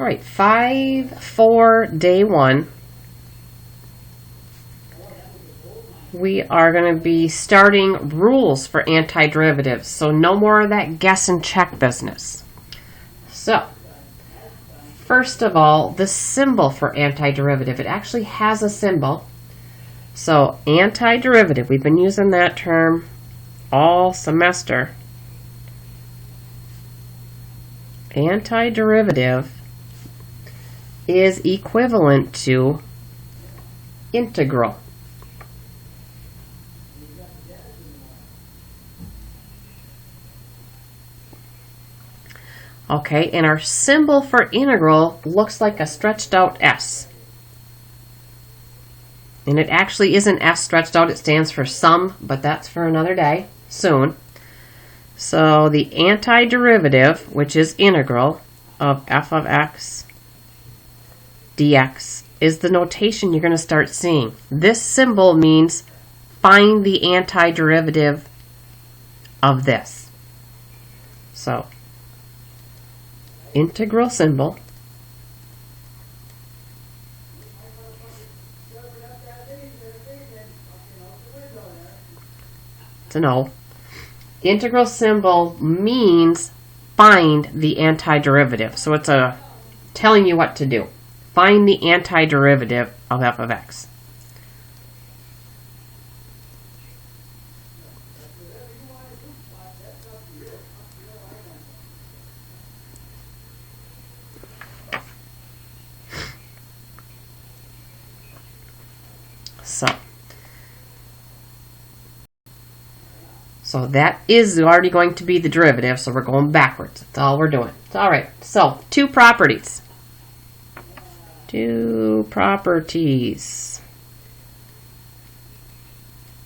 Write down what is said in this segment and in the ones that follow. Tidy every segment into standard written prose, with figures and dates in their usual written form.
All right, 5 for day 1. We are going to be starting rules for antiderivatives, so no more of that guess and check business. So, first of all, the symbol for antiderivative. It actually has a symbol. So, antiderivative, we've been using that term all semester. Antiderivative is equivalent to integral. Okay, and our symbol for integral looks like a stretched out S. And it actually isn't S stretched out, it stands for sum, but that's for another day, soon. So the antiderivative, which is integral of f of x dx, is the notation you're going to start seeing. This symbol means find the antiderivative of this. So, integral symbol to know. Integral symbol means find the antiderivative. So it's telling you what to do. Find the antiderivative of f of x. So that is already going to be the derivative, so we're going backwards. That's all we're doing. All right, so two properties. Two properties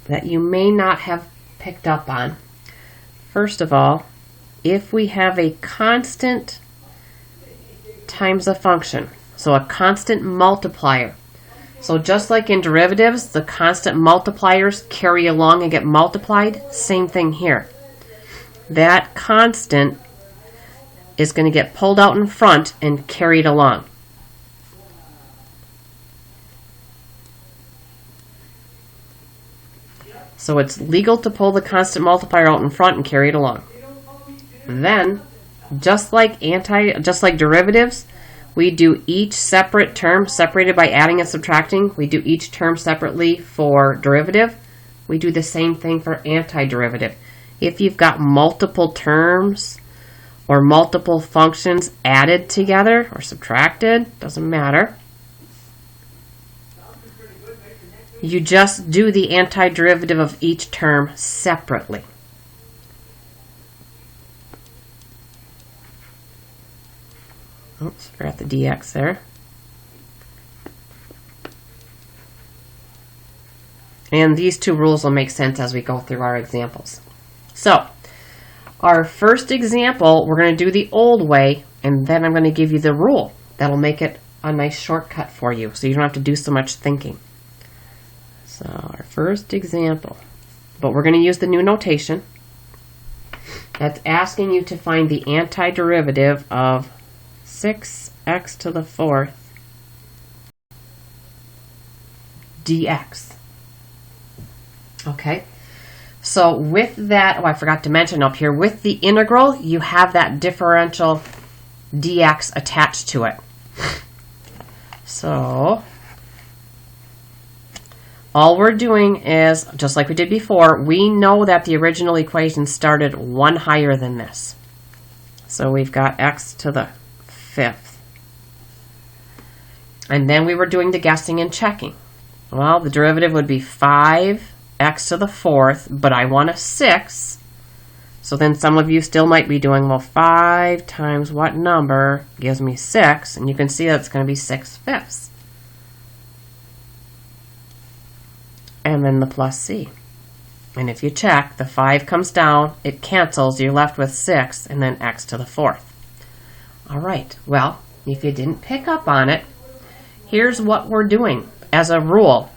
that you may not have picked up on. First of all, if we have a constant times a function, so a constant multiplier. So just like in derivatives, the constant multipliers carry along and get multiplied, same thing here. That constant is going to get pulled out in front and carried along. So it's legal to pull the constant multiplier out in front and carry it along. Then, just like derivatives, we do each separate term separated by adding and subtracting. We do each term separately for derivative. We do the same thing for antiderivative. If you've got multiple terms or multiple functions added together or subtracted, doesn't matter. You just do the antiderivative of each term separately. Oops, forgot the dx there. And these two rules will make sense as we go through our examples. So, our first example, we're going to do the old way, and then I'm going to give you the rule. That'll make it a nice shortcut for you, so you don't have to do so much thinking. So, our first example. But we're going to use the new notation. That's asking you to find the antiderivative of 6x to the 4th dx. Okay, so with that, oh, I forgot to mention up here, with the integral, you have that differential dx attached to it. So, all we're doing is, just like we did before, we know that the original equation started one higher than this. So we've got x to the 5th. And then we were doing the guessing and checking. Well, the derivative would be 5x to the 4th, but I want a 6. So then some of you still might be doing, well, 5 times what number gives me 6? And you can see that it's going to be 6/5. And then the plus c. And if you check, the 5 comes down, it cancels, you're left with 6, and then x to the 4th. All right, well, if you didn't pick up on it, here's what we're doing as a rule.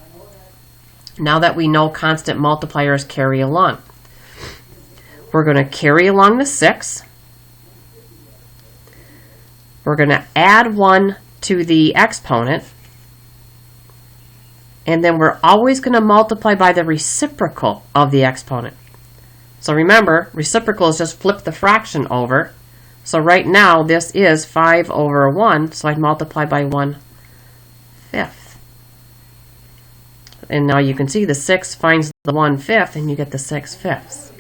Now that we know constant multipliers carry along, we're going to carry along the 6. we're going to add 1 to the exponent, and then we're always going to multiply by the reciprocal of the exponent. So remember, reciprocal is just flip the fraction over. So right now this is 5 over 1, so I'd multiply by 1/5. And now you can see the 6 finds the 1/5 and you get the 6/5.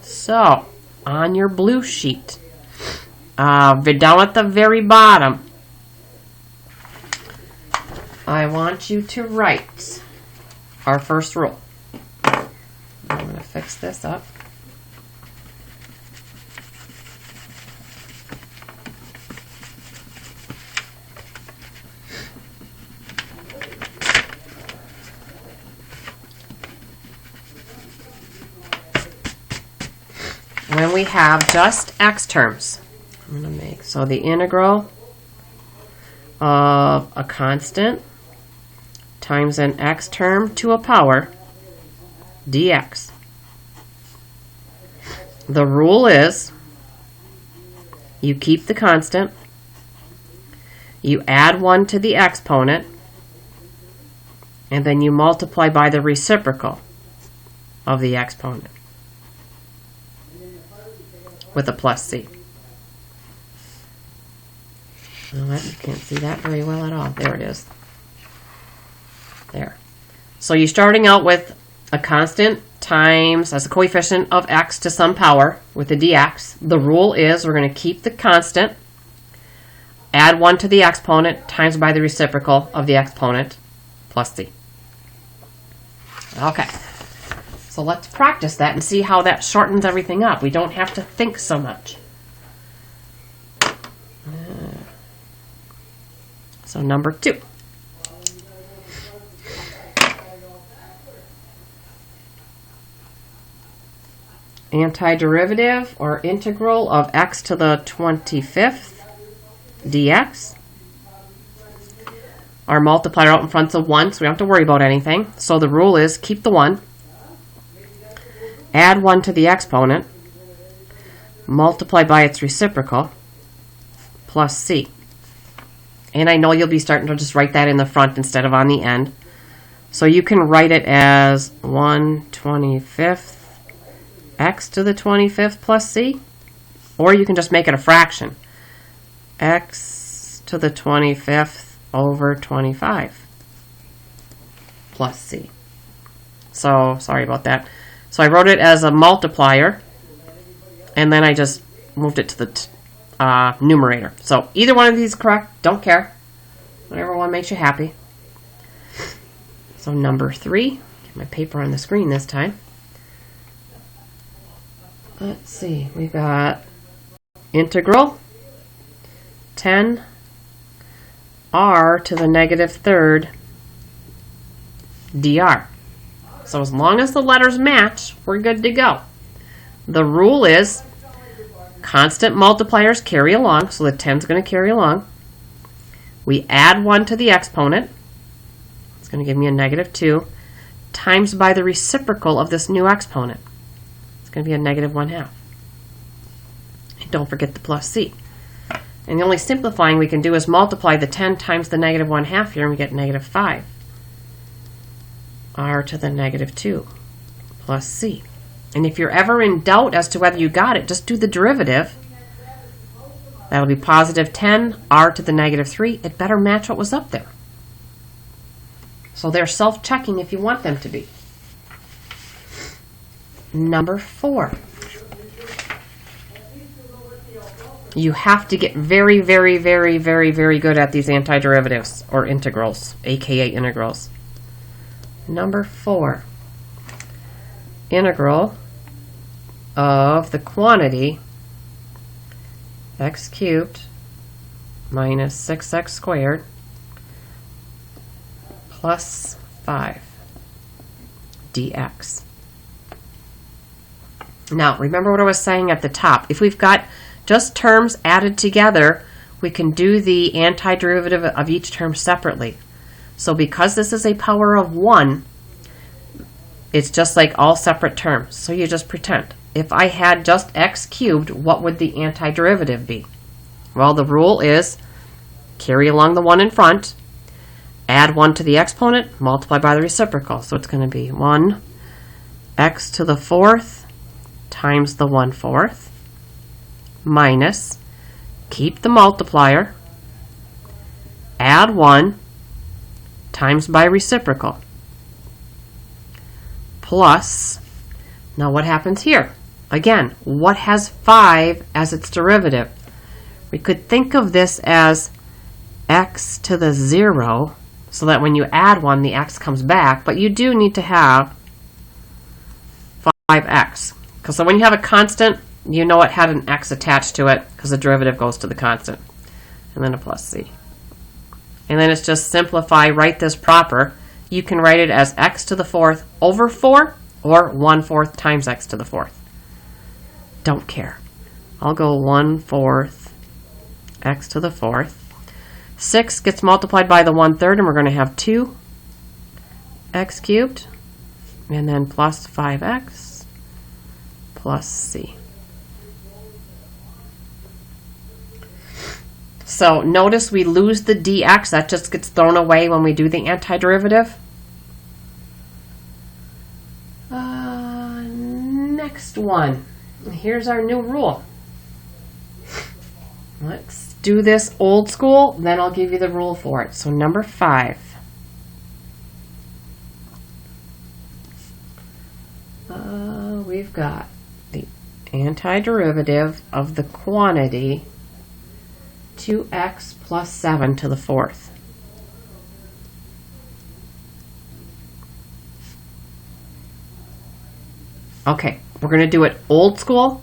So on your blue sheet, down at the very bottom, I want you to write our first rule. I'm going to fix this up. When we have just x terms, I'm going to make, so the integral of a constant times an x term to a power dx. The rule is you keep the constant, you add 1 to the exponent, and then you multiply by the reciprocal of the exponent with a plus c. Well, you can't see that very well at all. There it is. There. So you're starting out with a constant times as a coefficient of x to some power with the dx. The rule is we're going to keep the constant, add 1 to the exponent, times by the reciprocal of the exponent, plus c. Okay. So let's practice that and see how that shortens everything up. We don't have to think so much. So number 2. Antiderivative or integral of x to the 25th dx. Our multiplier out in front's a 1, so we don't have to worry about anything. So the rule is keep the 1, add 1 to the exponent, multiply by its reciprocal, plus c. And I know you'll be starting to just write that in the front instead of on the end. So you can write it as 1/25th x to the 25th plus c, or you can just make it a fraction. X to the 25th over 25 plus c. So, sorry about that. So I wrote it as a multiplier, and then I just moved it to the numerator. So either one of these is correct, don't care. Whatever one makes you happy. So number 3, get my paper on the screen this time. Let's see, we've got integral 10 r to the -3rd dr. So as long as the letters match, we're good to go. The rule is constant multipliers carry along, so the 10 is going to carry along. We add 1 to the exponent. It's going to give me a -2 times by the reciprocal of this new exponent. It's going to be a -1/2. And don't forget the plus c. And the only simplifying we can do is multiply the 10 times the -1/2 here, and we get -5. R to the -2 plus c. And if you're ever in doubt as to whether you got it, just do the derivative. That'll be positive 10 r to the -3. It better match what was up there. So they're self-checking if you want them to be. Number 4. You have to get very, very, very, very, very good at these antiderivatives or integrals, aka integrals. Number 4. Integral of the quantity x cubed minus 6x squared plus 5 dx. Now, remember what I was saying at the top. If we've got just terms added together, we can do the antiderivative of each term separately. So because this is a power of 1, it's just like all separate terms. So you just pretend. If I had just x cubed, what would the antiderivative be? Well, the rule is carry along the 1 in front, add 1 to the exponent, multiply by the reciprocal. So it's going to be 1 x to the 4th times the 1/4 minus, keep the multiplier, add 1 times by reciprocal, plus, now what happens here? Again, what has 5 as its derivative? We could think of this as x to the 0, so that when you add 1, the x comes back, but you do need to have 5x. Because so when you have a constant, you know it had an x attached to it, because the derivative goes to the constant. And then a plus c. And then it's just simplify, write this proper. You can write it as x to the 4th over 4, or 1/4 times x to the 4th. Don't care. I'll go 1/4 x to the 4th. 6 gets multiplied by the 1/3, and we're going to have 2x cubed, and then plus 5x plus c. So notice we lose the dx. That just gets thrown away when we do the antiderivative. Next one. Here's our new rule. Let's do this old school, then I'll give you the rule for it. So number 5. We've got the antiderivative of the quantity 2x plus 7 to the 4th. Okay, we're going to do it old school,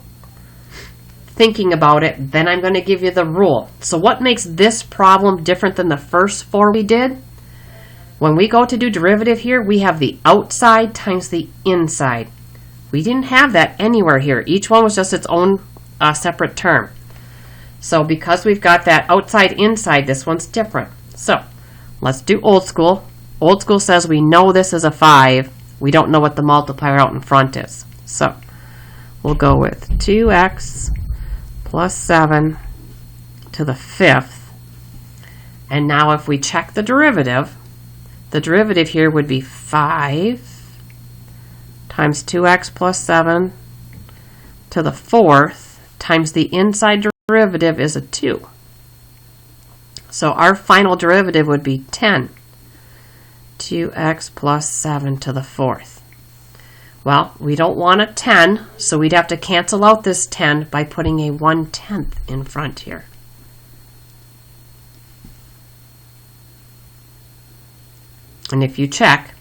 thinking about it, then I'm going to give you the rule. So what makes this problem different than the first 4 we did? When we go to do derivative here, we have the outside times the inside. We didn't have that anywhere here. Each one was just its own separate term. So because we've got that outside inside, this one's different. So let's do old school. Old school says we know this is a 5. We don't know what the multiplier out in front is. So we'll go with 2x plus 7 to the 5th. And now if we check the derivative here would be 5 times 2x plus 7 to the 4th times the inside derivative is a 2. So our final derivative would be 10. 2x plus 7 to the 4th. Well, we don't want a 10, so we'd have to cancel out this 10 by putting a 1/10 in front here. And if you check,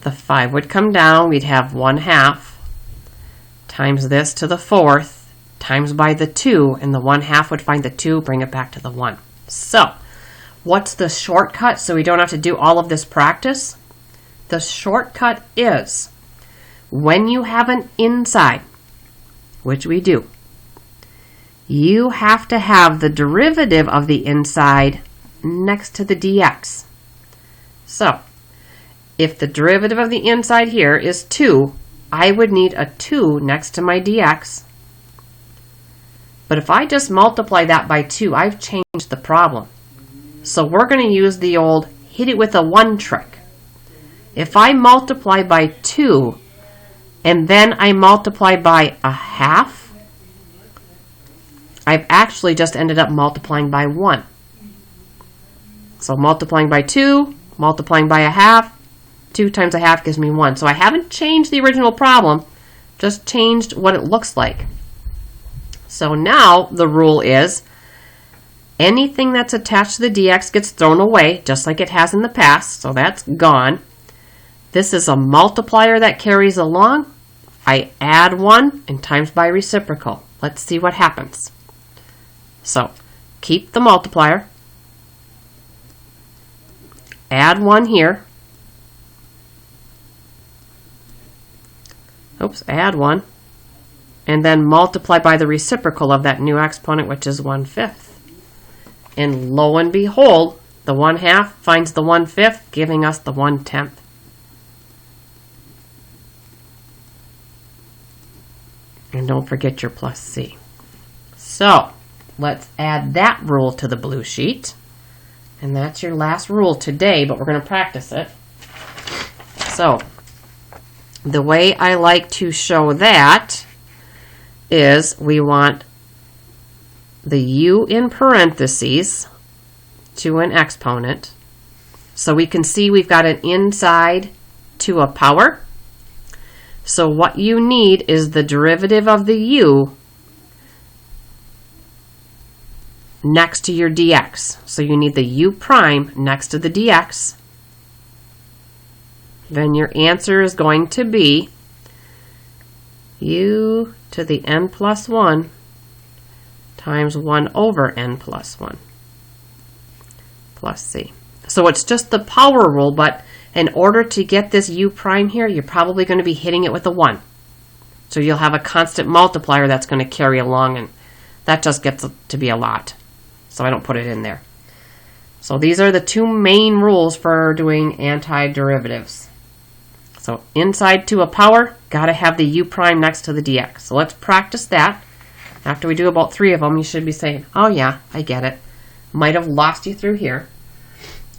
the 5 would come down, we'd have 1/2 times this to the 4th times by the 2, and the 1/2 would find the 2, bring it back to the 1. So, what's the shortcut so we don't have to do all of this practice? The shortcut is when you have an inside, which we do, you have to have the derivative of the inside next to the dx. So, if the derivative of the inside here is 2, I would need a 2 next to my dx. But if I just multiply that by 2, I've changed the problem. So we're going to use the old hit it with a 1 trick. If I multiply by 2, and then I multiply by 1/2, I've actually just ended up multiplying by 1. So multiplying by 2, multiplying by 1/2, 2 times 1/2 gives me 1. So I haven't changed the original problem, just changed what it looks like. So now the rule is anything that's attached to the dx gets thrown away, just like it has in the past, so that's gone. This is a multiplier that carries along. I add 1 and times by reciprocal. Let's see what happens. So keep the multiplier, add 1 here, add 1, and then multiply by the reciprocal of that new exponent, which is 1/5. And lo and behold, the 1/2 finds the 1/5, giving us the 1/10. And don't forget your plus c. So, let's add that rule to the blue sheet. And that's your last rule today, but we're going to practice it. So, the way I like to show that is we want the u in parentheses to an exponent. So we can see we've got an inside to a power. So what you need is the derivative of the u next to your dx. So you need the u prime next to the dx. Then your answer is going to be u to the n plus 1 times 1 over n plus 1 plus c. So it's just the power rule, but in order to get this u prime here, you're probably going to be hitting it with a 1. So you'll have a constant multiplier that's going to carry along, and that just gets to be a lot. So I don't put it in there. So these are the two main rules for doing antiderivatives. So inside to a power, got to have the u prime next to the dx. So let's practice that. After we do about 3 of them, you should be saying, oh yeah, I get it. Might have lost you through here,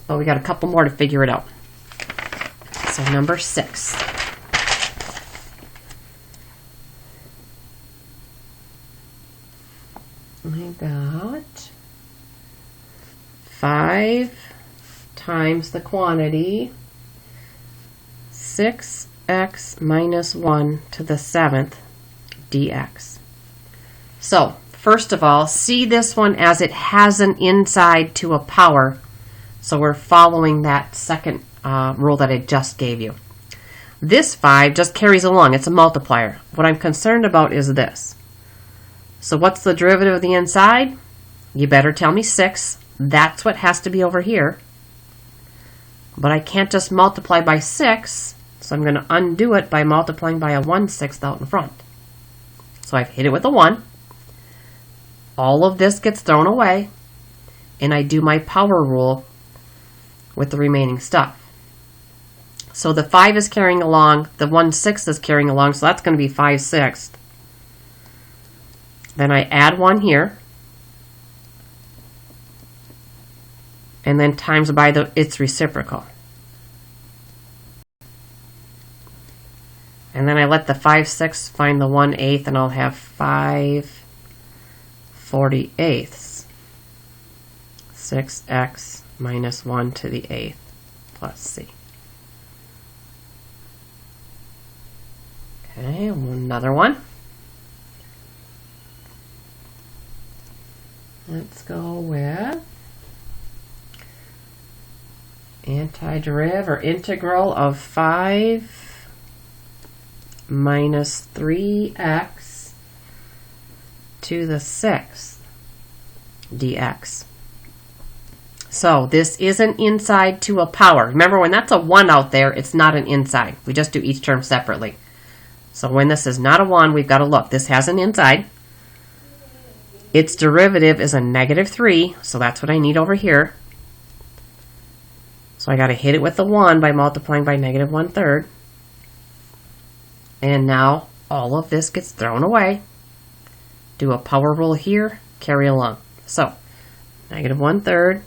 but we got a couple more to figure it out. So number 6. I got 5 times the quantity 6x minus 1 to the 7th dx. So, first of all, see this one as it has an inside to a power. So we're following that second rule that I just gave you. This 5 just carries along. It's a multiplier. What I'm concerned about is this. So what's the derivative of the inside? You better tell me 6. That's what has to be over here. But I can't just multiply by 6, so I'm going to undo it by multiplying by a 1/6 out in front. So I've hit it with a 1. All of this gets thrown away, and I do my power rule with the remaining stuff. So the 5 is carrying along, the 1/6 is carrying along, so that's going to be 5/6. Then I add 1 here, and then times by its reciprocal. And then I let the 5/6 find the 1/8, and I'll have 5/48. 6x minus 1 to the 8th plus c. Okay, another one. Let's go with antideriv or integral of 5 minus 3x to the 6th dx. So this is an inside to a power. Remember, when that's a 1 out there, it's not an inside. We just do each term separately. So when this is not a 1, we've got to look. This has an inside. Its derivative is a -3, so that's what I need over here. So I got to hit it with the 1 by multiplying by -1/3. And now all of this gets thrown away. Do a power rule here, carry along. So -1/3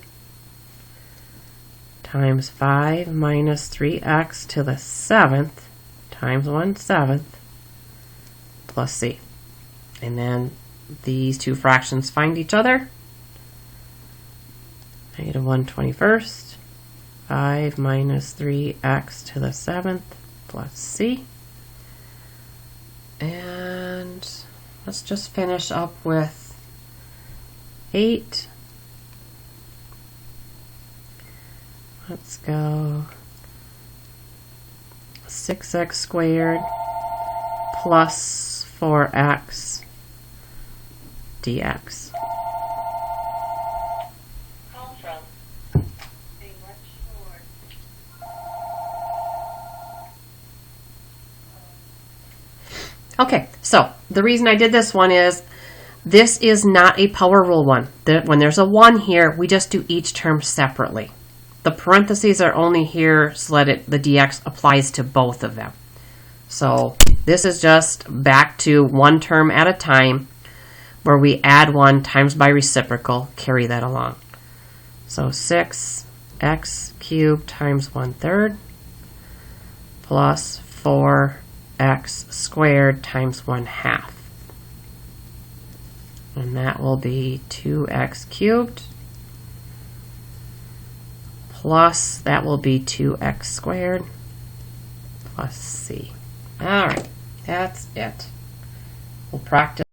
times 5 minus 3x to the 7th times 1/7 plus c. And then these two fractions find each other. -1/21, 5 minus 3x to the 7th plus c. And let's just finish up with 8. Let's go 6x squared plus 4x dx. Okay, so the reason I did this one is this is not a power rule one. When there's a 1 here, we just do each term separately. The parentheses are only here so that the dx applies to both of them. So this is just back to one term at a time. where we add 1 times by reciprocal, carry that along. So 6x cubed times 1/3 plus 4x squared times 1/2. And that will be 2x cubed plus, that will be 2x squared plus c. All right, that's it. We'll practice.